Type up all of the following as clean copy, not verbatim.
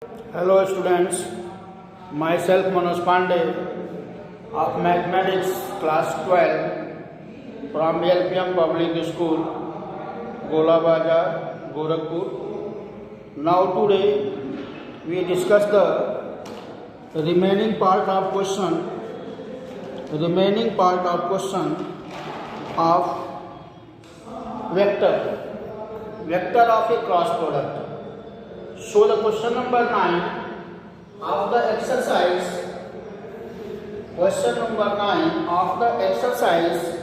Hello students, myself Manoj Pandey of Mathematics class 12 from LPM Public School, Gola Bazar, Gorakhpur. Now today we discuss the remaining part of question of vector of a cross product. So the question number 9 of the exercise,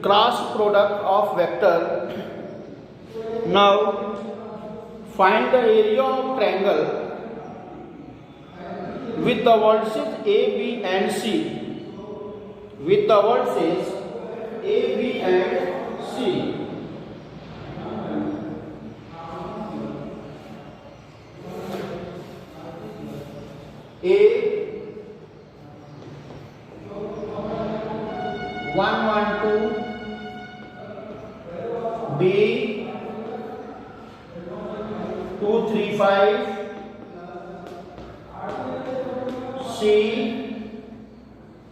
cross product of vector. Now find the area of triangle with the vertices A, B and C. With the vertices A, B and C. A 1 1 2, B 2 3 5, C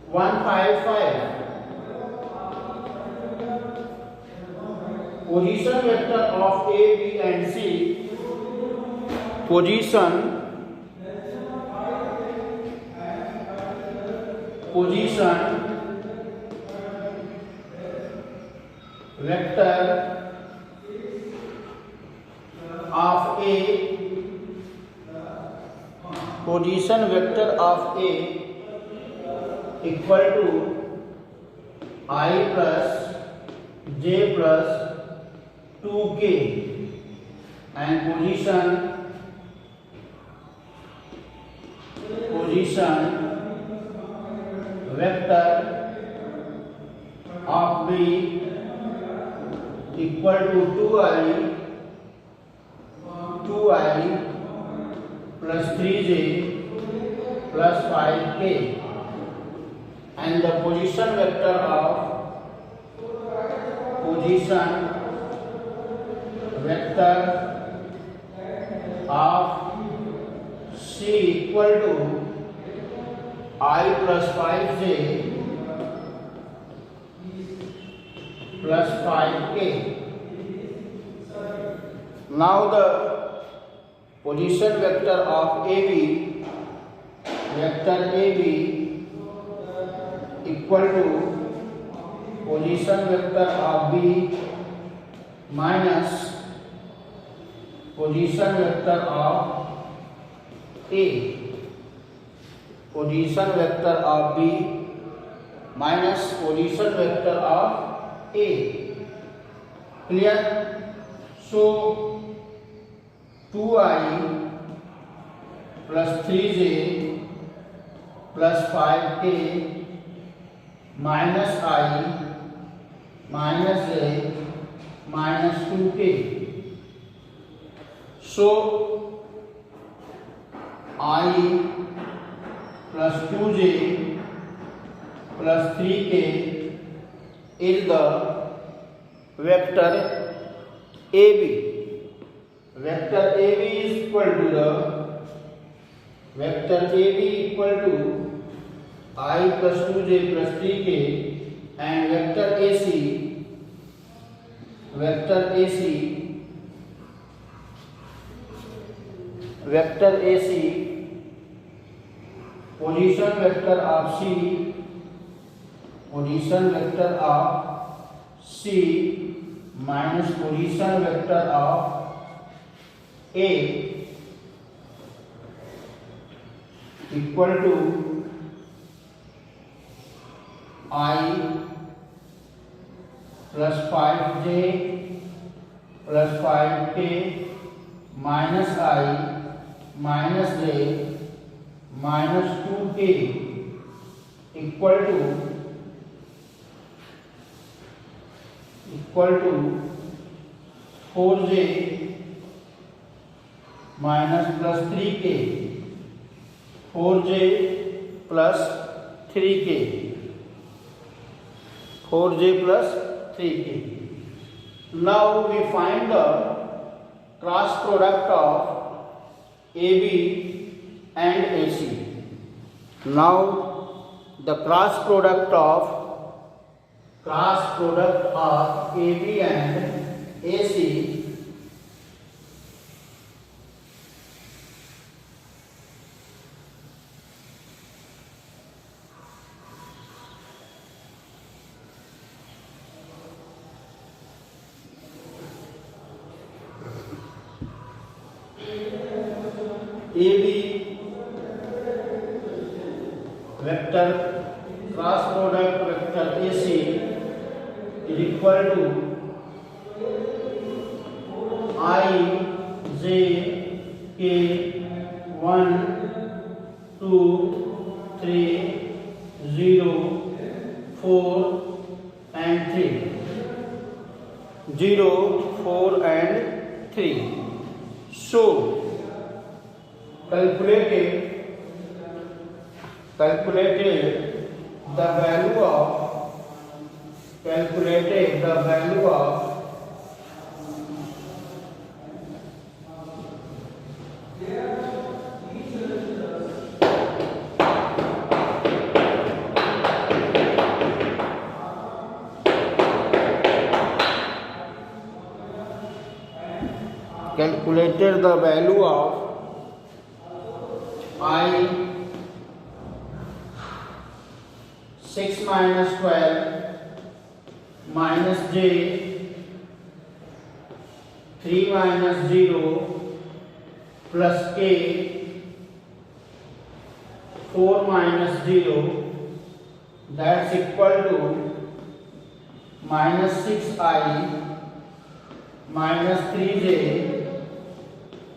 1 5 5. Position vector of A, B and C. Position vector of A equal to I plus J plus 2K, and position vector of B equal to 2I plus 3J plus 5K, and the position vector of C equal to I plus 5J plus 5K. Now the position vector of AB, equal to position vector of B minus position vector of A. Position vector of B minus position vector of A. Clear? So 2I plus 3J plus 5K minus I minus J minus 2K. So I plus 2J plus 3K is the vector AB. Vector AB is equal to I plus 2J plus 3K, and vector AC position vector of C minus position vector of A equal to I plus 5J plus 5K minus I minus J minus 2K equal to 4J minus plus 3K, 4J plus 3K. Now we find the cross product of AB and AC. Now the cross product of AB and AC AB vector cross product vector AC is equal to I J K 1 2 3 0 4 and 3 0 4 and 3. So calculated the value of I 6 minus 12 minus J 3 minus 0 plus K 4 minus 0, that's equal to minus 6I minus 3J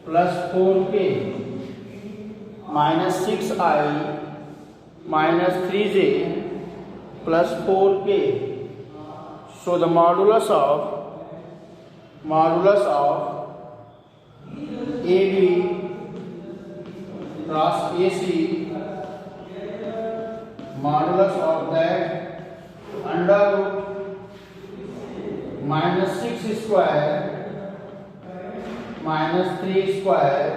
plus 4K. Minus 6I minus 3J plus 4K. So the modulus of AB cross AC, modulus of that under root minus 6 square minus 3 square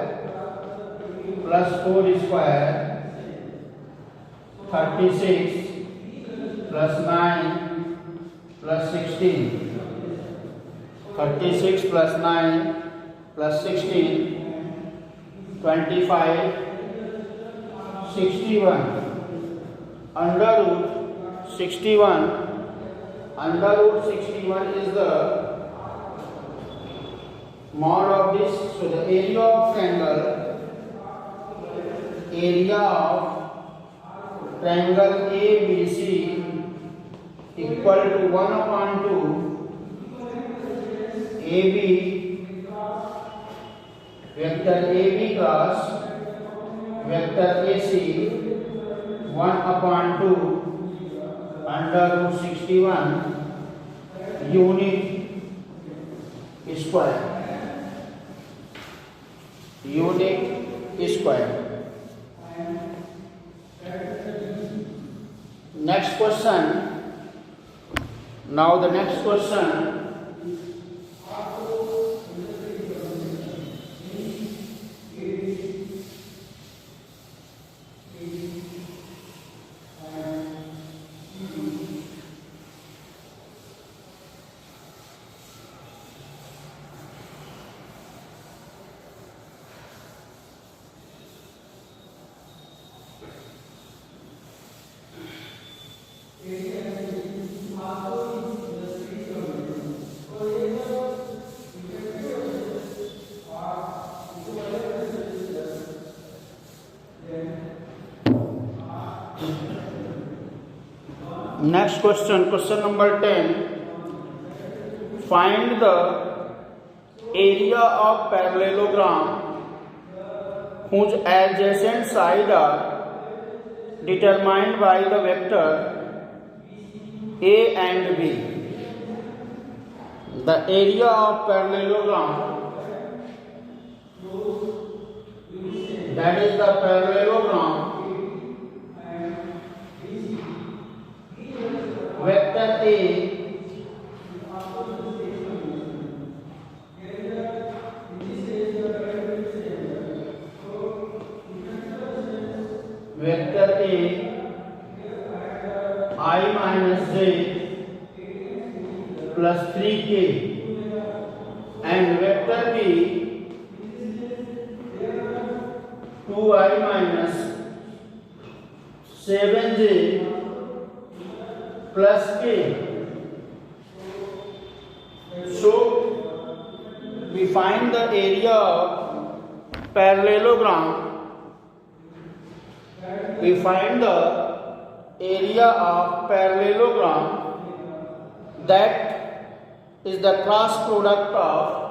plus 4 square 36 plus 9 plus 16. 36 plus 9 plus 16 25 61 under root 61 is the mod of this. So the area of triangle ABC equal to 1 upon 2 AB vector AB cross vector AC 1 upon 2 under root 61 unit square. Next question. Now the next question. Next question, question number 10. Find the area of parallelogram whose adjacent sides are determined by the vector A and B. The area of parallelogram, that is the parallelogram vector A vector A I minus j plus 3k and vector B 2i minus 7j plus k. So we find the area of parallelogram. We find the area of parallelogram that is the cross product of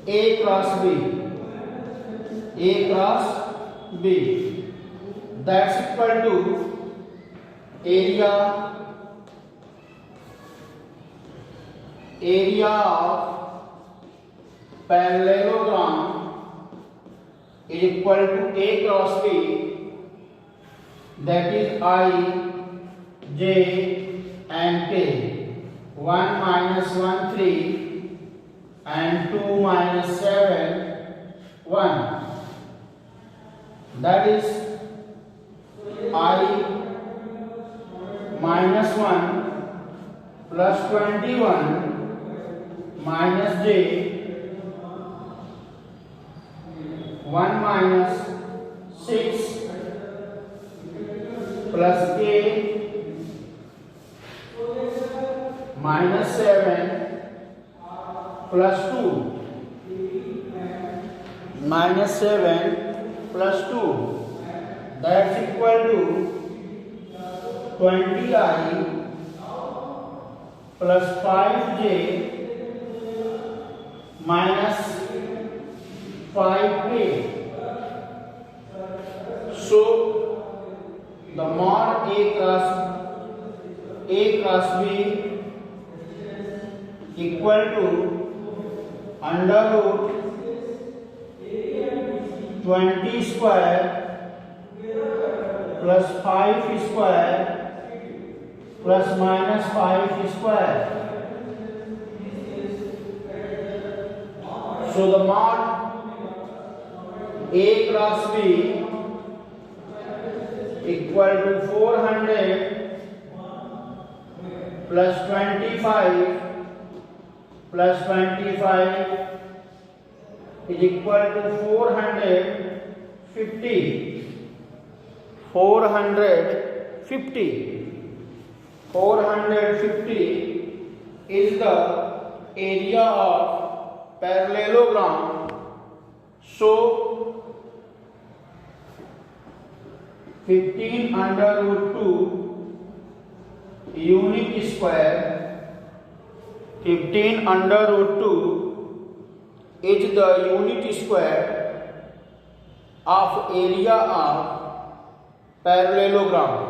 A cross B. A cross B. That's equal to area of parallelogram is equal to A cross B, that is I, j and k. 1 minus 1 3 and 2 minus 7 1. That is I minus 1 plus 21 minus j 1 minus 6 plus k minus 7 plus 2 minus 7 plus 2, that's equal to 20i plus 5j minus 5k. So the mod A cross B equal to under root 20 square plus 5 square plus minus 5 square. So the mod A cross B equal to 400 plus 25 plus 25 is equal to 450. 450 is the area of parallelogram. So 15 under root 2 unit square, 15 under root 2 is the unit square of area of parallelogram.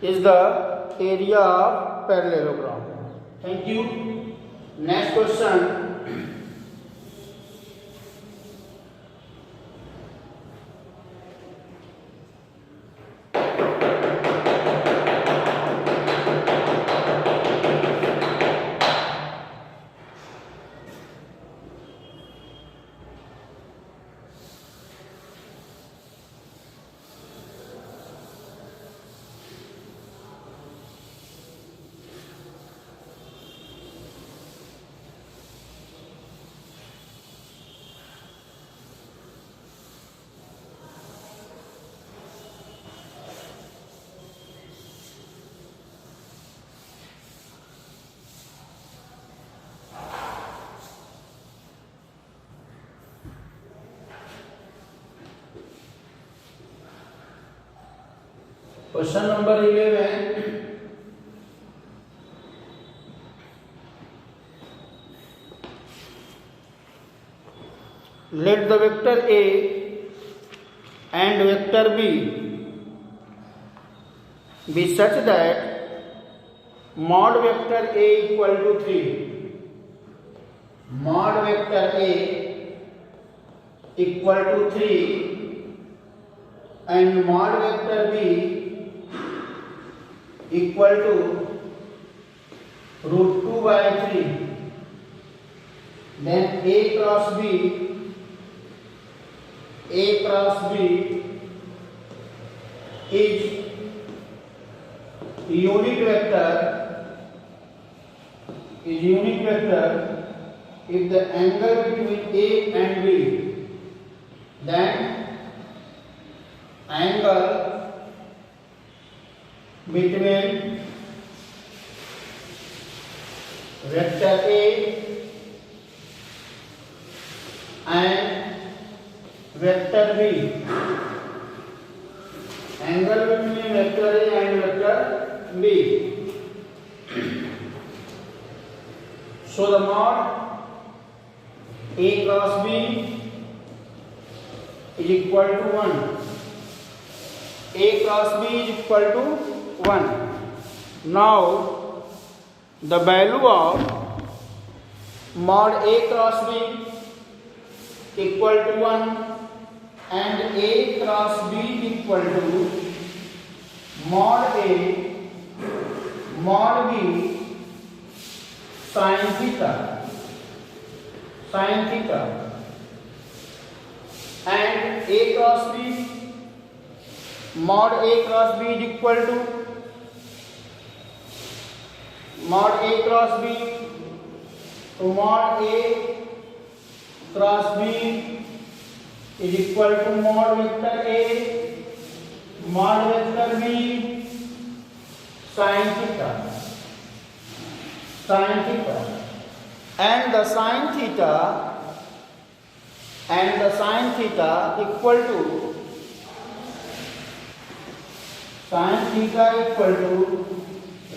Is the area of parallelogram. Thank you. Next question. Question number 11. Let the vector A and vector B be such that mod vector A equal to 3. Mod vector A equal to 3 and mod vector B equal to root 2 by 3. Then A cross B is unit vector if the angle between A and B, then angle between vector A and vector B, angle between vector A and vector B. So the mod A cross B is equal to 1. A cross B is equal to 1. Now the value of mod A cross B equal to 1 and A cross B equal to mod A mod B sin theta and A cross B mod A cross B is equal to mod A cross B, so mod A cross B is equal to mod vector A mod vector B sin theta and the sin theta equal to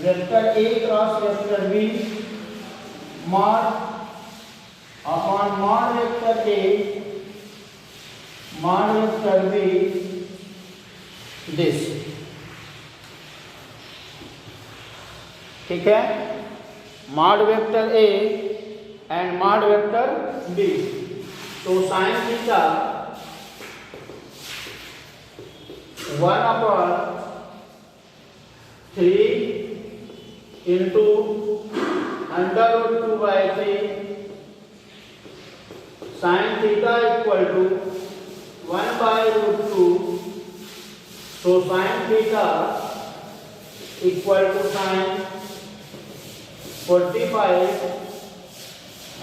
vector A cross vector B mod upon mod vector A mod vector B, this. ठीक है, mod vector A and mod vector B. तो sin theta 1/3 into under root 2/3 sin theta equal to 1/√2. So sin theta equal to sin 45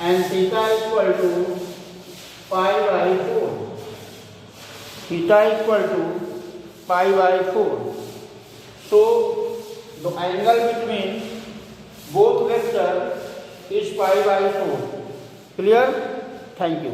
and theta equal to pi/4. Theta equal to pi/4. So the angle between both vector is pi/4. Clear? Thank you.